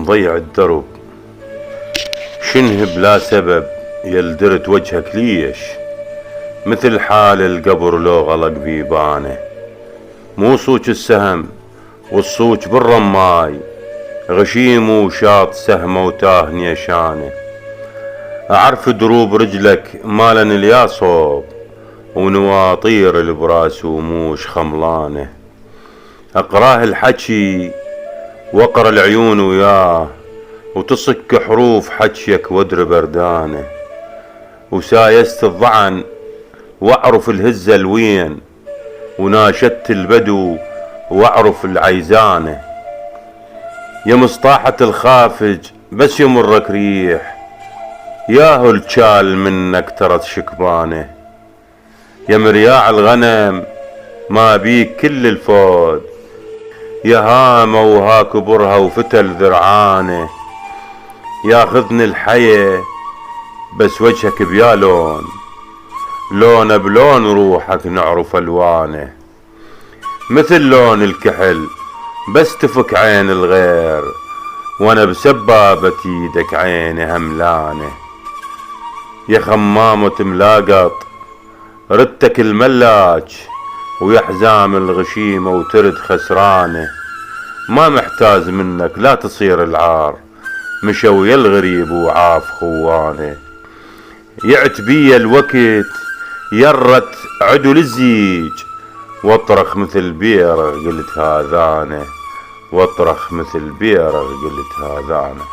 مضيع الدرب، شنه بلا سبب يلدرت وجهك ليش؟ مثل حال القبر لو غلق بيبانه، مو صوت السهم والصوت بالرماي، غشيم وشاط سهمه وتاه نيشانه. أعرف دروب رجلك مالن الياصوب، ونواطير البراس وموش خملانه. أقراه الحكي وأقرأ العيون وياه، وتصك حروف حكيك وادر بردانه. وسايست الضعن واعرف الهزة الوين، وناشدت البدو واعرف العيزانه. يا مصطاحة الخافج بس يمرك ريح، ياهو الجال منك ترت شكبانه. يا مرياع الغنم ما بيك كل الفود، يا هامة وها كبرها وفتل ذرعانه. ياخذني الحية بس وجهك بيا لون، لون بلون روحك نعرف الوانه. مثل لون الكحل بس تفك عين الغير، وانا بسبابة ايدك عيني هملانه. يا خمامة ملاقط ردتك الملاج، ويا حزام الغشيمة وترد خسرانه. ما محتاج منك لا تصير العار، مشى ويا الغريب وعاف خوانه. يعت بي الوقت يرت عدو للزيج، واطرخ مثل بيرغ قلت هذانه، واطرخ مثل بيرغ قلت هذانه.